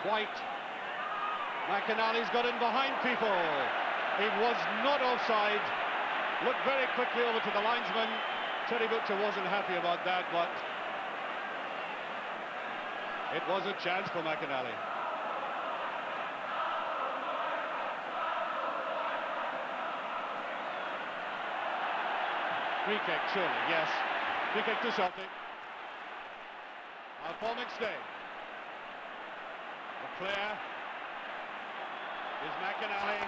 White. McInally's got in behind people. It was not offside. Looked very quickly over to the linesman. Terry Butcher wasn't happy about that, but it was a chance for McInally. Free kick, surely, yes. Free kick to Celtic. Now Paul McStay. The player is McInally.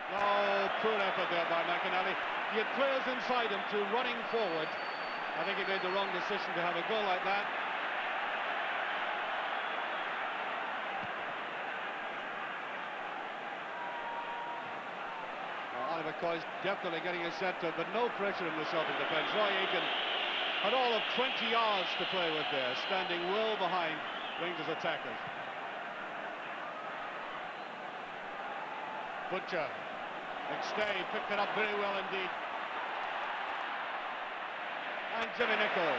Oh, poor effort there by McInally. He had players inside him to running forward. I think he made the wrong decision to have a goal like that. Well, McCoy's definitely getting a centre, but no pressure in the Celtic defence. Roy Aitken had all of 20 yards to play with there, standing well behind Rangers attackers. Butcher. McStay picked it up very well indeed. And Jimmy Nicholl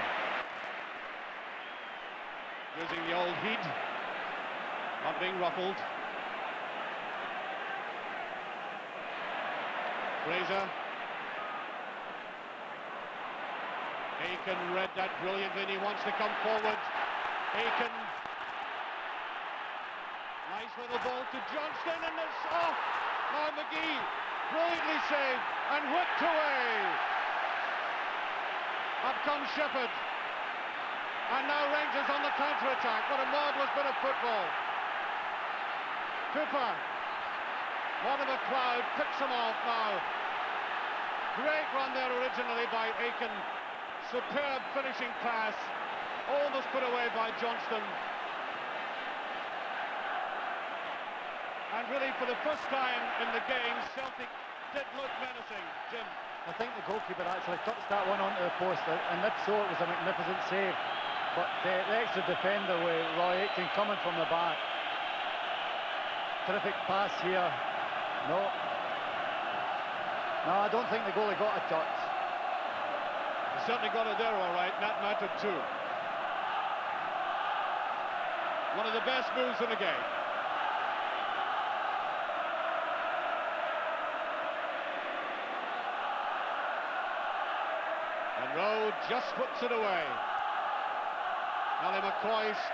using the old heat, not being ruffled. Fraser. Aiken read that brilliantly and he wants to come forward. Aiken. Nice little ball to Johnston and it's off. Now McGee brilliantly saved and whipped away. Up comes Shepherd. And now Rangers on the counter-attack. What a marvellous bit of football. Cooper. One of a crowd picks him off now. Great run there originally by Aiken. Superb finishing pass. Almost put away by Johnston. And really, for the first time in the game, Celtic did look menacing. Jim? I think the goalkeeper actually touched that one onto the post, and if so, it was a magnificent save. But the extra defender with Roy Aitken coming from the back. Terrific pass here. No, I don't think the goalie got a touch. He certainly got it there, all right. That mattered too. One of the best moves in the game. And Rowe just puts it away. Ali McCoist.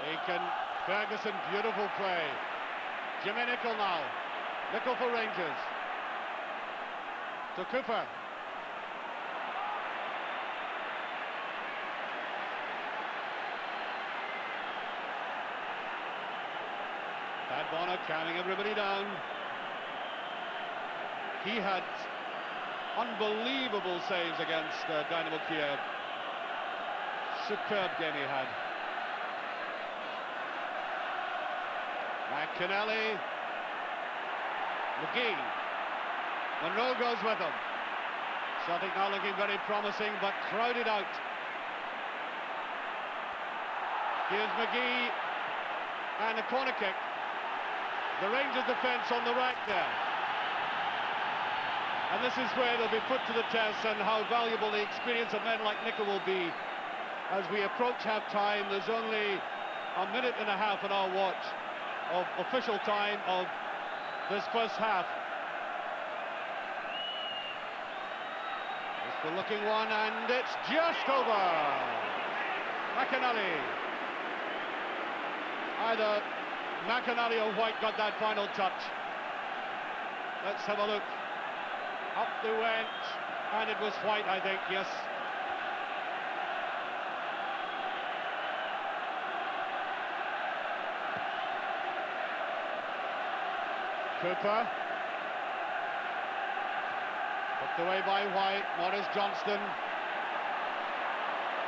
Aiken, Ferguson, beautiful play. Jimmy Nicholl now. Nicholl for Rangers. To Cooper. Pat Bonner calming everybody down. He had unbelievable saves against Dynamo Kiev. Superb game he had. McInally. McGee. Monroe goes with him. Celtic now looking very promising, but crowded out. Here's McGee. And a corner kick. The Rangers defence on the right there. And this is where they'll be put to the test and how valuable the experience of men like Nicholl will be. As we approach half-time, there's only a minute and a half on our watch of official time of this first half. It's the looking one, and it's just over. McInally. Either McInally or White got that final touch. Let's have a look. Up they went, and it was White, I think, yes. Cooper. Put away by White. Maurice Johnston.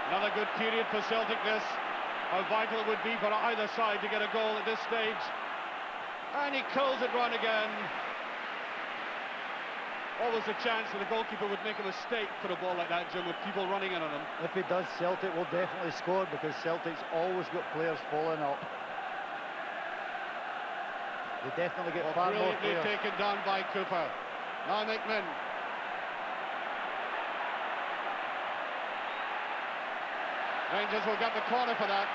Another good period for Celtic this. How vital it would be for either side to get a goal at this stage. And he curls it round again. Always a chance that the goalkeeper would make a mistake for a ball like that, Jim, with people running in on him. If he does, Celtic will definitely score because Celtic's always got players falling up. They definitely get far more players. Taken down by Cooper. Now McMinn. Rangers will get the corner for that.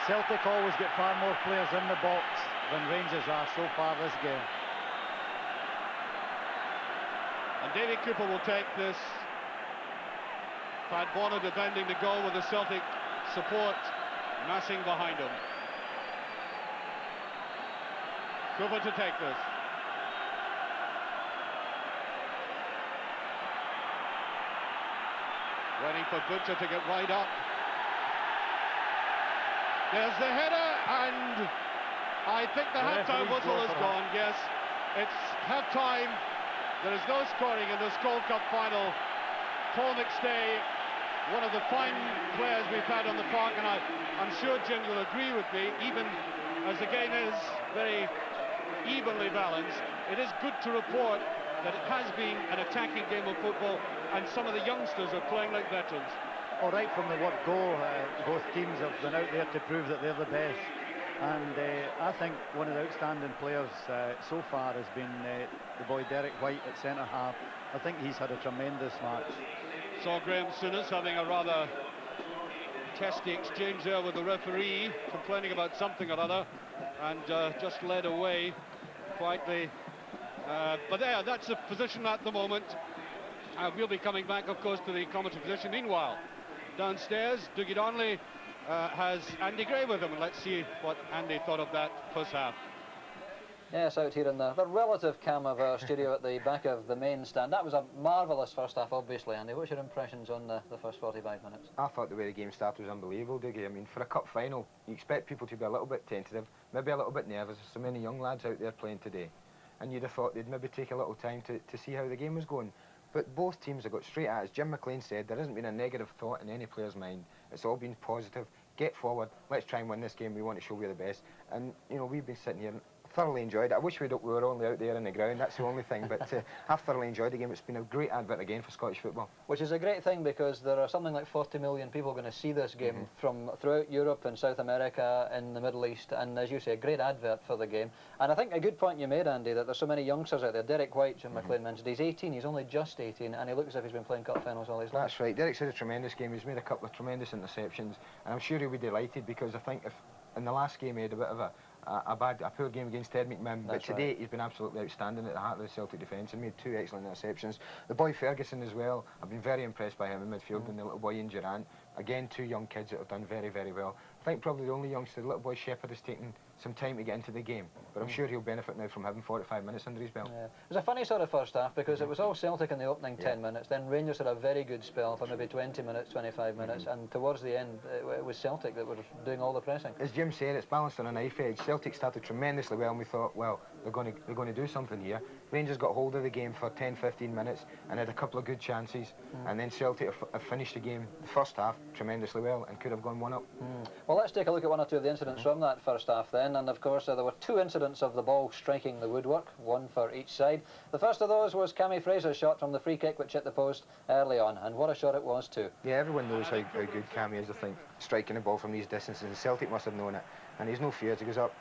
Celtic always get far more players in the box than Rangers are so far this game. And Davy Cooper will take this. Pat Bonner defending the goal with the Celtic support massing behind him. Cooper to take this. Waiting for Butcher to get right up. There's the header, and I think the half-time whistle is gone. Yes, it's half-time. There is no scoring in the Skol Cup Final. Paul McStay, one of the fine players we've had on the park, and I'm sure Jim will agree with me, even as the game is very evenly balanced, it is good to report that it has been an attacking game of football, and some of the youngsters are playing like veterans. All right, from the word go, both teams have been out there to prove that they're the best. And I think one of the outstanding players so far has been the boy Derek White at centre-half. I think he's had a tremendous match. Saw Graham Souness having a rather testy exchange there with the referee, complaining about something or other, and just led away quietly. But there, that's the position at the moment. We'll be coming back, of course, to the commentary position. Meanwhile, downstairs, Dougie Donnelly has Andy Gray with him, and let's see what Andy thought of that first half. Yes, out here in the relative calm of our studio at the back of the main stand. That was a marvellous first half, obviously, Andy. What's your impressions on the first 45 minutes? I thought the way the game started was unbelievable, Dougie. I mean, for a cup final, you expect people to be a little bit tentative, maybe a little bit nervous. There's so many young lads out there playing today, and you'd have thought they'd maybe take a little time to see how the game was going. But both teams have got straight at it. As Jim McLean said, there hasn't been a negative thought in any player's mind. It's all been positive. Get forward, let's try and win this game. We want to show we're the best. And, you know, we've been sitting here and thoroughly enjoyed it. I wish we were only out there in the ground, that's the only thing, but I've thoroughly enjoyed the game. It's been a great advert again for Scottish football. Which is a great thing, because there are something like 40 million people going to see this game from throughout Europe and South America and the Middle East, and as you say, a great advert for the game. And I think a good point you made, Andy, that there's so many youngsters out there. Derek White, Jim McLean mentioned, he's 18, he's only just 18, and he looks as if he's been playing cup finals all his life. That's right, Derek's had a tremendous game. He's made a couple of tremendous interceptions, and I'm sure he'll be delighted, because I think if in the last game he had a bit of a poor game against Ted McMahon, but today he's been absolutely outstanding at the heart of the Celtic defence and made 2 excellent interceptions. The boy Ferguson as well, I've been very impressed by him in midfield, and the little boy Ian Durant. Again, 2 young kids that have done very, very well. I think probably the only youngster, the little boy Shepherd, has taken some time to get into the game, but I'm sure he'll benefit now from having 45 minutes under his belt. Yeah. It was a funny sort of first half, because it was all Celtic in the opening 10 minutes, then Rangers had a very good spell for maybe 20 minutes, 25 minutes, and towards the end it was Celtic that were doing all the pressing. As Jim said, it's balanced on a knife edge. Celtic started tremendously well, and we thought, well, they're going to do something here. Rangers got hold of the game for 10-15 minutes and had a couple of good chances, and then Celtic have finished the game, the first half, tremendously well, and could have gone 1-up. Well, let's take a look at one or two of the incidents from that first half then, and of course there were 2 incidents of the ball striking the woodwork, 1 for each side. The first of those was Cammy Fraser's shot from the free kick, which hit the post early on, and what a shot it was too. Yeah, everyone knows how good Cammy is, I think, striking the ball from these distances, and Celtic must have known it, and he's no fears. He goes up.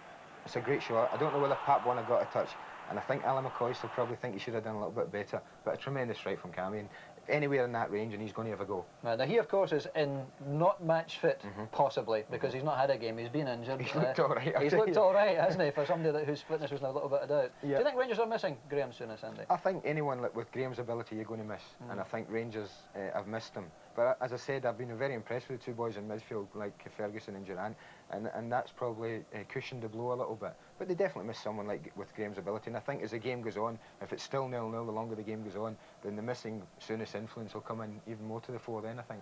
It's a great shot. I don't know whether Pat Bonner got a touch, and I think Alan McCoy still probably think he should have done a little bit better, but a tremendous strike from Cammy, and anywhere in that range and he's going to have a go. Now he of course is in not match fit, possibly, because he's not had a game, he's been injured. He's looked alright. He's looked alright, hasn't he, for somebody whose fitness was in a little bit of doubt. Yeah. Do you think Rangers are missing Graham Souness, Andy? I think anyone with Graham's ability you're going to miss, and I think Rangers have missed him. But as I said, I've been very impressed with the 2 boys in midfield, like Ferguson and Durant, and that's probably cushioned the blow a little bit. But they definitely miss someone like with Graham's ability, and I think as the game goes on, if it's still 0-0, the longer the game goes on, then the missing Souness influence will come in even more to the fore then, I think.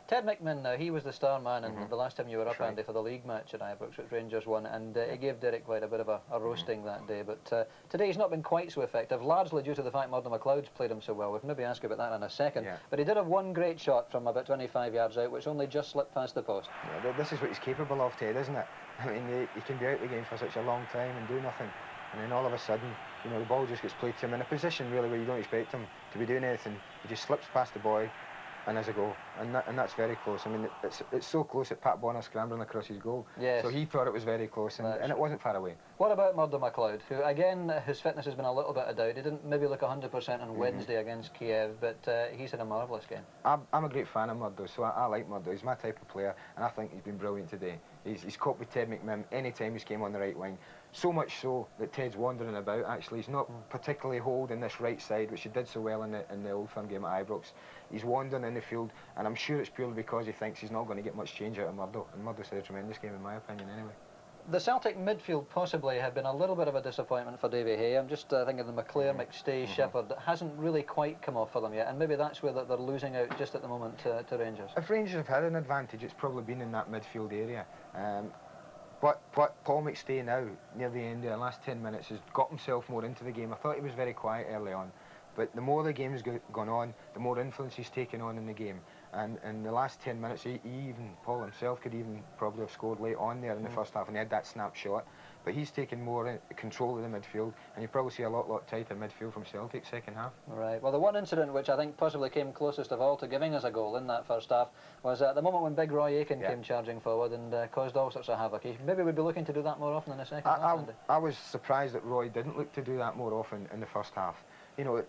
Ted McMahon, he was the star man in the last time you were up, Andy, for the league match at Ibrox, which Rangers won, and he gave Derek White a bit of a roasting that day. But today he's not been quite so effective, largely due to the fact Murdo McLeod's played him so well. We'll maybe ask you about that in a second. Yeah. But he did have 1 great shot from about 25 yards out, which only just slipped past the post. Yeah, this is what he's capable of, Ted, isn't it? I mean, he can be out the game for such a long time and do nothing, and then all of a sudden, you know, the ball just gets played to him in a position really where you don't expect him to be doing anything. He just slips past the boy, and as a goal, and that's very close. I mean, it's so close that Pat Bonner scrambling across his goal. Yes. So he thought it was very close, and it wasn't far away. What about Murdo MacLeod, who again his fitness has been a little bit of doubt. He didn't maybe look 100% on Wednesday against Kiev, but he's had a marvellous game. I'm a great fan of Murdo, so I like Murdo. He's my type of player, and I think he's been brilliant today. He's coped with Ted McMinn any time he's came on the right wing. So much so that Ted's wandering about. Actually, he's not particularly holding this right side, which he did so well in the Old Firm game at Ibrox. He's wandering in the field, and I'm sure it's purely because he thinks he's not going to get much change out of Murdo. And Murdo's had a tremendous game, in my opinion, anyway. The Celtic midfield possibly have been a little bit of a disappointment for Davy Hay. I'm just thinking of the McClare, McStay, Shepherd. It hasn't really quite come off for them yet, and maybe that's where they're losing out just at the moment to Rangers. If Rangers have had an advantage, it's probably been in that midfield area. But Paul McStay now, near the end of the last 10 minutes, has got himself more into the game. I thought he was very quiet early on, but the more the game's gone on, the more influence he's taken on in the game. And in the last 10 minutes, Paul himself could even probably have scored late on there in the first half, and he had that snapshot. But he's taken more control of the midfield, and you probably see a lot tighter midfield from Celtic second half. Right. Well, the one incident which I think possibly came closest of all to giving us a goal in that first half was at the moment when Big Roy Aitken came charging forward and caused all sorts of havoc. Maybe we'd be looking to do that more often in the second half. I was surprised that Roy didn't look to do that more often in the first half. You know,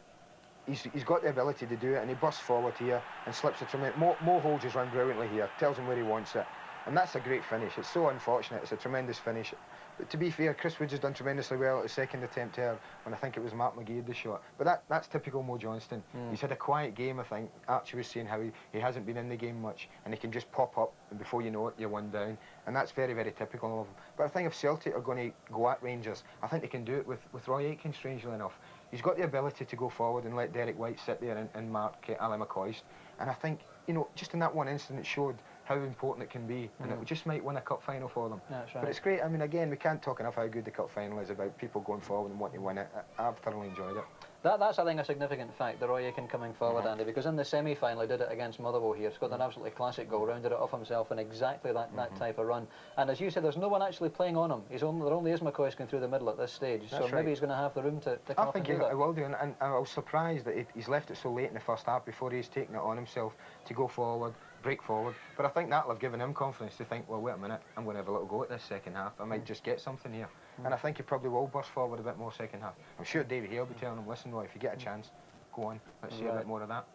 he's got the ability to do it, and he busts forward here and slips a tremendous... Mo holds his run brilliantly here, tells him where he wants it, and that's a great finish. It's so unfortunate. It's a tremendous finish. But to be fair, Chris Woods has done tremendously well at the second attempt here, when I think it was Mark McGee had the shot. But that's typical Mo Johnston. He's had a quiet game, I think. Archie was saying how he hasn't been in the game much, and he can just pop up, and before you know it, you're one down. And that's very, very typical of him. But I think if Celtic are going to go at Rangers, I think they can do it with Roy Aitken, strangely enough. He's got the ability to go forward and let Derek White sit there and mark Ali McCoist. And I think, you know, just in that one incident, it showed how important it can be, and it just might win a cup final for them. That's right. But it's great. I mean, again, we can't talk enough how good the cup final is, about people going forward and wanting to win it. I've thoroughly enjoyed it. That's, I think, a significant fact, the Roy Aitken coming forward, Andy, because in the semi-final he did it against Motherwell here, scored an absolutely classic goal, rounded it off himself in exactly that type of run. And as you said, there's no one actually playing on him. There only is McCoist going through the middle at this stage, so maybe he's going to have the room to come I think he will do, and I was surprised that he's left it so late in the first half before he's taken it on himself to go forward, break forward. But I think that'll have given him confidence to think, well, wait a minute, I'm going to have a little go at this second half. I might just get something here. And I think he probably will burst forward a bit more second half. I'm sure Davy Hay will be telling him, listen, Roy, if you get a chance, go on. Let's see a bit more of that.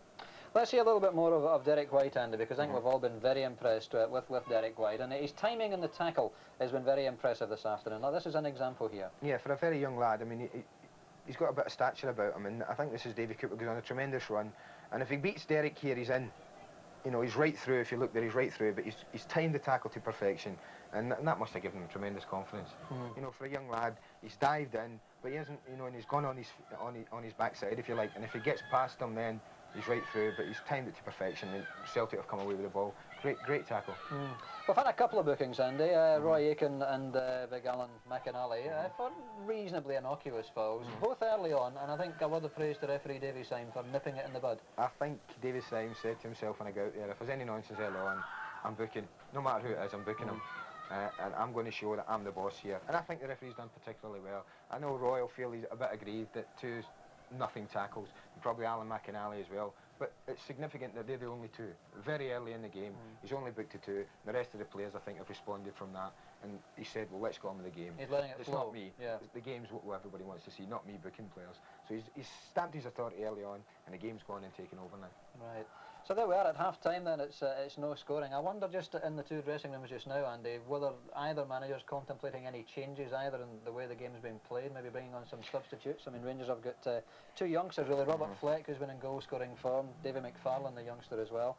Let's see a little bit more of Derek White, Andy, because I think we've all been very impressed with Derek White. And his timing in the tackle has been very impressive this afternoon. Now, this is an example here. Yeah, for a very young lad, I mean, he's got a bit of stature about him. And I think this is Davy Cooper goes on a tremendous run. And if he beats Derek here, he's in. You know, he's right through. If you look there, he's right through. But he's timed the tackle to perfection, and that must have given him tremendous confidence. You know, for a young lad, he's dived in, but he hasn't. You know, and he's gone on his backside, if you like. And if he gets past him, then he's right through. But he's timed it to perfection, and Celtic have come away with the ball. Great tackle. We've had a couple of bookings, Andy. Roy Aitken and Big Alan McInally for reasonably innocuous fouls, both early on, and I think a word of praise to referee Davy Syme for nipping it in the bud. I think Davy Syme said to himself when I got out there, if there's any nonsense early on, I'm booking. No matter who it is, I'm booking him. And I'm going to show that I'm the boss here. And I think the referee's done particularly well. I know Roy will feel he's a bit aggrieved at 2 nothing tackles, and probably Alan McInally as well. But it's significant that they're the only 2. Very early in the game, he's only booked to 2. The rest of the players, I think, have responded from that. And he said, well, let's go on with the game. He's letting it it's flow. not me. Yeah. The game's what everybody wants to see, not me booking players. So he's stamped his authority early on, and the game's gone and taken over now. Right. So there we are at half-time then, it's no scoring. I wonder just in the 2 dressing rooms just now, Andy, whether either manager's contemplating any changes either in the way the game's being played, maybe bringing on some substitutes. I mean, Rangers have got 2 youngsters really, Robert Fleck, who's been in goal-scoring form, David McFarlane, the youngster as well.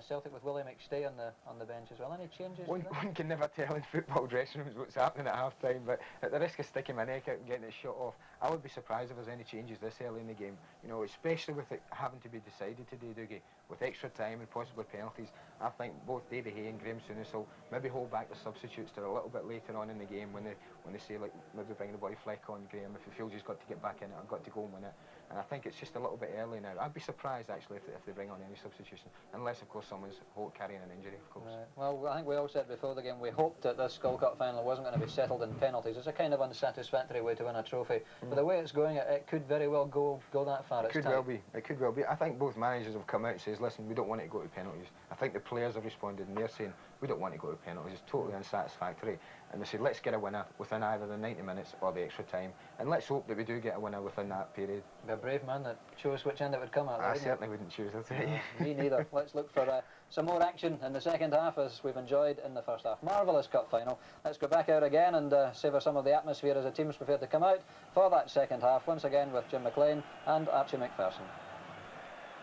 Celtic with Willie McStay on the bench as well. Any changes? One can never tell in football dressing rooms what's happening at half time, but at the risk of sticking my neck out and getting it shot off, I would be surprised if there's any changes this early in the game. You know, especially with it having to be decided today, Dougie, with extra time and possibly penalties. I think both Davy Hay and Graham Souness will maybe hold back the substitutes to a little bit later on in the game when they say, like, maybe bring the boy Fleck on, Graham, if he feels he's got to get back in it, I've got to go and win it. And I think it's just a little bit early now. I'd be surprised, actually, if they bring on any substitution. Unless, of course, someone's carrying an injury, of course. Right. Well, I think we all said before the game we hoped that this Skol Cup final wasn't going to be settled in penalties. It's a kind of unsatisfactory way to win a trophy. But the way it's going, it could very well go that far. It could well be. It could well be. I think both managers have come out and says, listen, we don't want it to go to penalties. I think the players have responded and they're saying, we don't want to go to penalties. It's totally unsatisfactory. And they said, let's get a winner within either the 90 minutes or the extra time. And let's hope that we do get a winner within that period. Be a brave man that chose which end it would come at. I certainly wouldn't choose it. Me neither. Let's look for some more action in the second half as we've enjoyed in the first half. Marvellous cup final. Let's go back out again and savour some of the atmosphere as the teams prepare to come out for that second half. Once again with Jim McLean and Archie McPherson.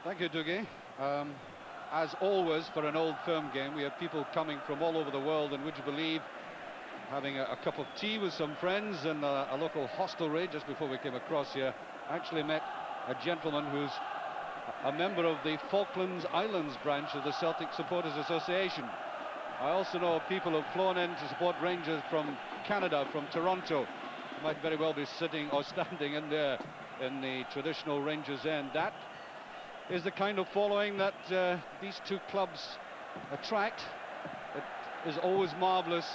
Thank you, Dougie. As always, for an old firm game, we have people coming from all over the world, and would you believe, having a cup of tea with some friends in a local hostelry just before we came across here. Actually met a gentleman who's a member of the Falklands Islands branch of the Celtic Supporters Association. I also know people who've flown in to support Rangers from Canada, from Toronto. Might very well be sitting or standing in there in the traditional Rangers end. That is the kind of following that these two clubs attract. It is always marvellous,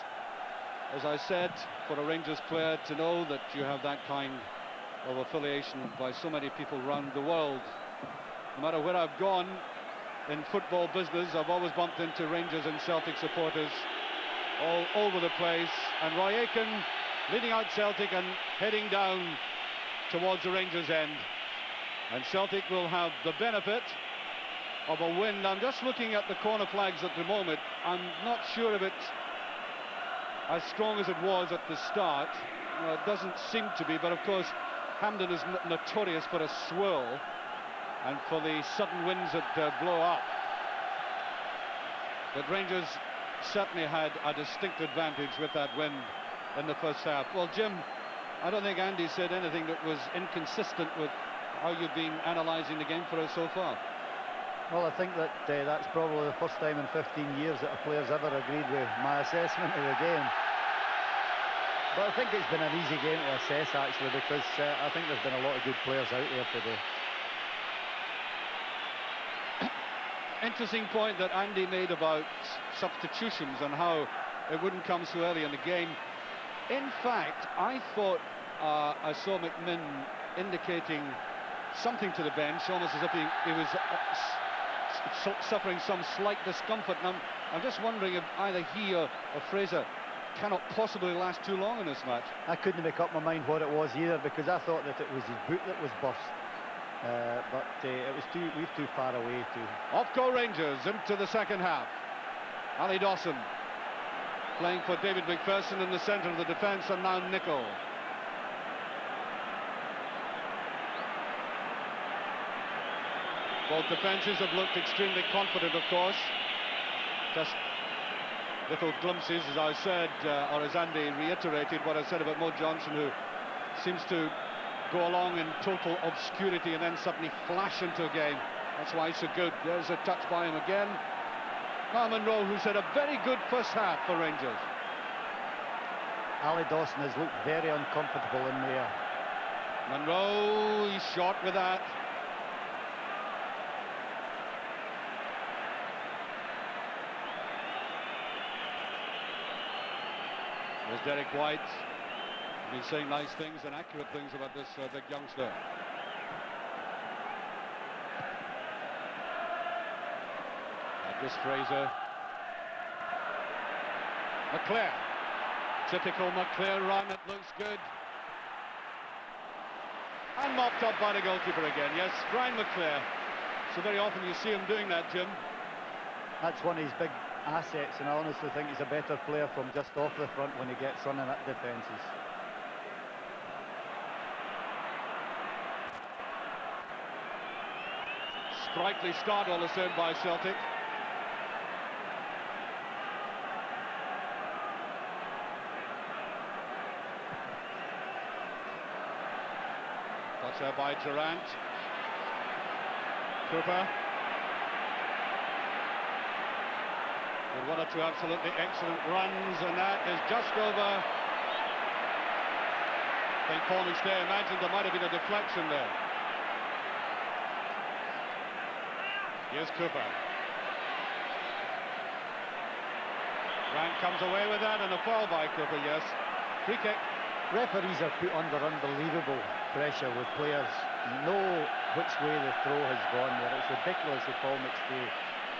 as I said, for a Rangers player to know that you have that kind of affiliation by so many people around the world. No matter where I've gone in football business, I've always bumped into Rangers and Celtic supporters all over the place. And Roy Aitken leading out Celtic and heading down towards the Rangers end. And Celtic will have the benefit of a win. I'm just looking at the corner flags at the moment. I'm not sure if it's as strong as it was at the start. It doesn't seem to be, but of course Hampden is notorious for a swirl and for the sudden winds that blow up. But Rangers certainly had a distinct advantage with that wind in the first half. Well, Jim, I don't think Andy said anything that was inconsistent with how you've been analysing the game for us so far. Well, I think that that's probably the first time in 15 years that a player's ever agreed with my assessment of the game. But I think it's been an easy game to assess, actually, because I think there's been a lot of good players out there today. Interesting point that Andy made about substitutions and how it wouldn't come so early in the game. In fact, I thought I saw McMinn indicating something to the bench, almost as if he was suffering some slight discomfort. And I'm just wondering if either he or Fraser cannot possibly last too long in this match. I couldn't make up my mind what it was either, because I thought that it was his boot that was burst. But it was too far away to... Off go Rangers into the second half. Ali Dawson playing for David McPherson in the centre of the defence, and now Nicol. Both defences have looked extremely confident, of course. Just little glimpses, as I said, or as Andy reiterated what I said about Mo Johnson, who seems to go along in total obscurity and then suddenly flash into a game. That's why he's so good. There's a touch by him again. Now Monroe, who's had a very good first half for Rangers. Ali Dawson has looked very uncomfortable in there. Monroe, he's short with that. There's Derek White. He's been saying nice things and accurate things about this big youngster. This Fraser. McClair. Typical McClair run, it looks good. And mopped up by the goalkeeper again. Yes, Brian McClair. So very often you see him doing that, Jim. That's one of his big assets, and I honestly think he's a better player from just off the front when he gets running at defences. Sprightly start all the same by Celtic. Touch there by Durant. Cooper. With one or two absolutely excellent runs, and that is just over. I think Paul McStay imagined there might have been a deflection there. Here's Cooper. Grant comes away with that, and a foul by Cooper, yes. Free kick. Referees are put under unbelievable pressure with players know which way the throw has gone there. It's ridiculous of Paul McStay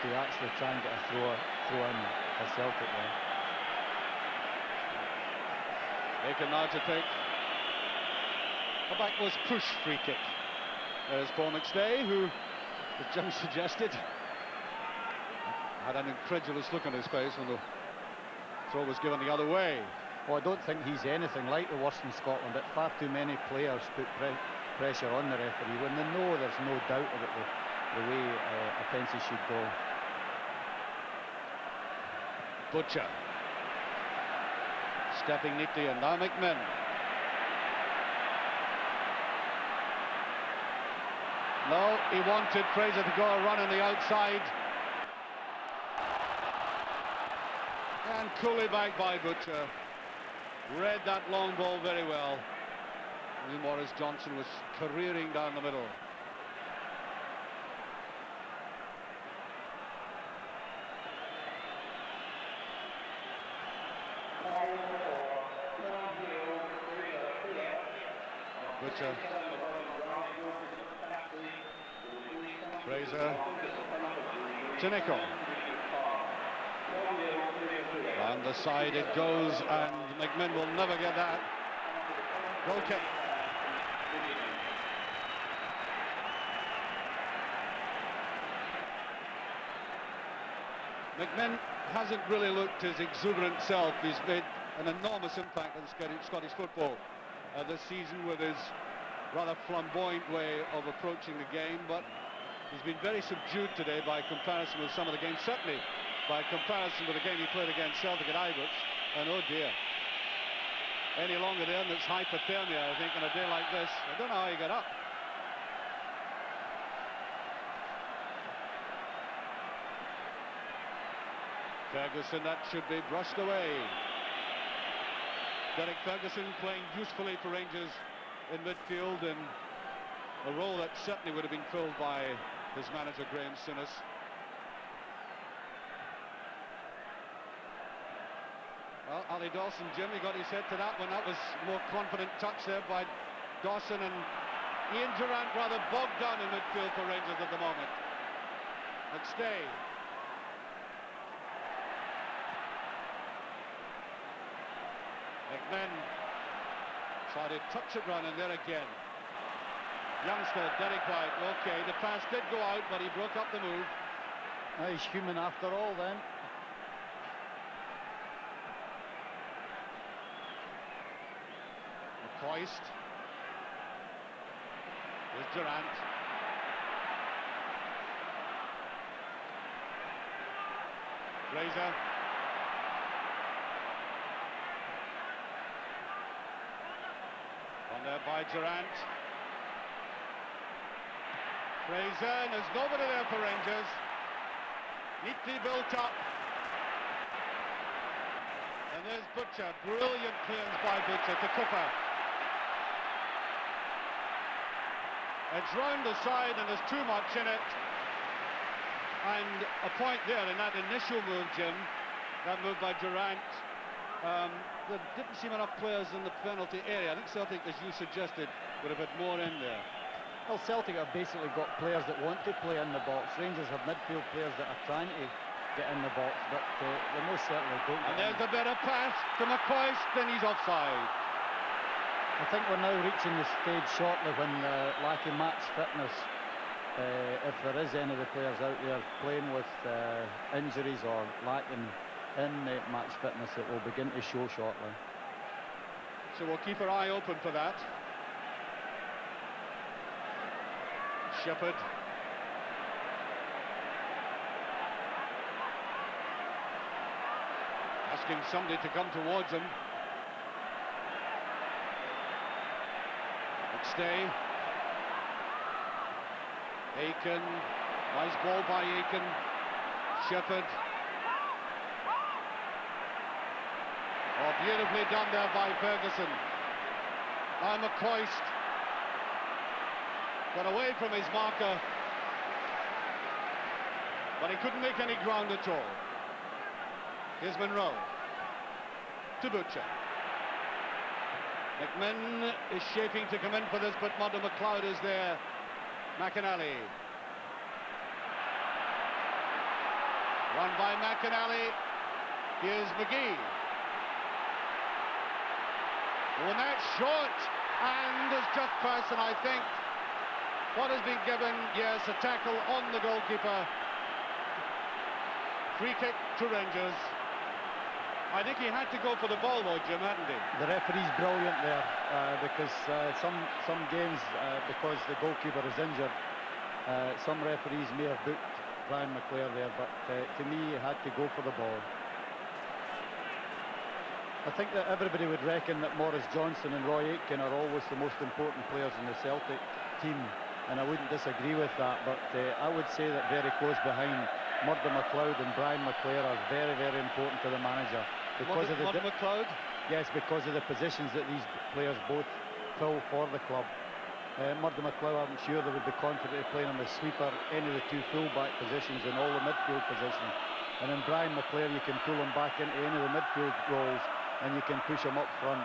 to actually try and get a throw in for Celtic there. Aiken now to take a backwards push free kick. There's Paul McStay, who, as Jim suggested, had an incredulous look on his face when the throw was given the other way. Well, I don't think he's anything like the worst in Scotland, but far too many players put pressure on the referee when they know there's no doubt about the way offences should go. Butcher stepping neatly, and now McMinn. No, he wanted Fraser to go a run on the outside. And coolly back by Butcher. Read that long ball very well. Morris Johnson was careering down the middle. Butcher. Fraser. To Nicholl. Round the side it goes, and McMinn will never get that. Goal kick. McMinn hasn't really looked his exuberant self. He's made an enormous impact on Scottish football this season with his rather flamboyant way of approaching the game, but he's been very subdued today by comparison with some of the games, certainly by comparison with the game he played against Celtic at Ibrox. And oh dear, any longer there and it's hypothermia, I think, on a day like this. I don't know how you get up. Ferguson, that should be brushed away. Derek Ferguson playing usefully for Rangers in midfield, in a role that certainly would have been filled by his manager Graham Souness. Well, Ali Dawson, Jimmy got his head to that one. That was more confident touch there by Dawson, and Ian Durrant rather bogged down in midfield for Rangers at the moment. McStay. McMinn tried to touch it round, and there again. Youngster, Derek White, okay, the pass did go out, but he broke up the move. He's human after all then. McCoist. Here's Durrant. Fraser. On there by Durrant. Fraser, and there's nobody there for Rangers. Neatly built up. And there's Butcher. Brilliant clearance by Butcher to Cooper. It's round the side and there's too much in it. And a point there in that initial move, Jim, that move by Durrant. There didn't seem enough players in the penalty area. I think Celtic, as you suggested, would have had more in there. Well, Celtic have basically got players that want to play in the box. Rangers have midfield players that are trying to get in the box, but they most certainly don't. And there's a better pass to McCoist, then he's offside. I think we're now reaching the stage shortly when lacking match fitness, if there is any of the players out there playing with injuries or lacking in match fitness, it will begin to show shortly. So we'll keep our eye open for that. Shepherd. Asking somebody to come towards him. McStay. Aiken. Nice ball by Aiken. Shepherd. Oh, beautifully done there by Ferguson. Now McCoist got away from his marker. but he couldn't make any ground at all. Here's Monroe to Butcher. McMinn is shaping to come in for this, but Murdo McLeod is there. McInally. Run by McInally. Here's McGee. Oh, and that's short, and it's just person, I think. What has been given? Yes, a tackle on the goalkeeper. Free kick to Rangers. I think he had to go for the ball though, Jim, hadn't he? The referee's brilliant there, because some games, because the goalkeeper is injured, some referees may have booked Brian McClair there, but to me, he had to go for the ball. I think that everybody would reckon that Maurice Johnson and Roy Aitken are always the most important players in the Celtic team, and I wouldn't disagree with that, but I would say that very close behind, Murdo McLeod and Brian McClair are very, very important to the manager. Because of the McLeod? Yes, because of the positions that these players both fill for the club. Murdo McLeod, I'm sure they would be confident of playing on the sweeper, any of the two full-back positions and all the midfield positions. And then Brian McClair, you can pull him back into any of the midfield roles and you can push him up front.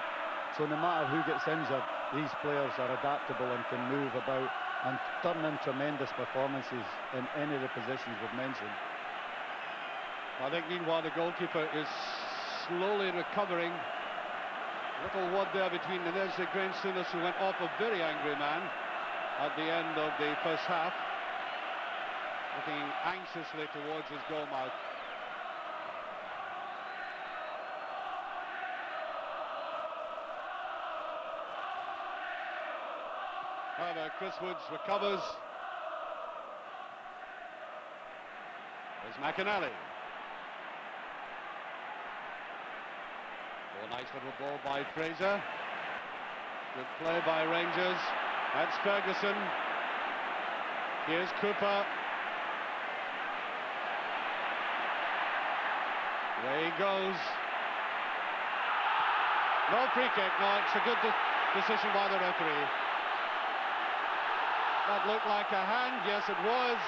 So no matter who gets injured, these players are adaptable and can move about and turn in tremendous performances in any of the positions we've mentioned. I think meanwhile the goalkeeper is slowly recovering. Little word there between Inez Grainsoonis, who went off a very angry man at the end of the first half, looking anxiously towards his goal mouth. However, Chris Woods recovers. There's McInally. Oh, nice little ball by Fraser. Good play by Rangers. That's Ferguson. Here's Cooper. Away he goes. No free kick. No, it's a good decision by the referee. That looked like a hand. Yes, it was.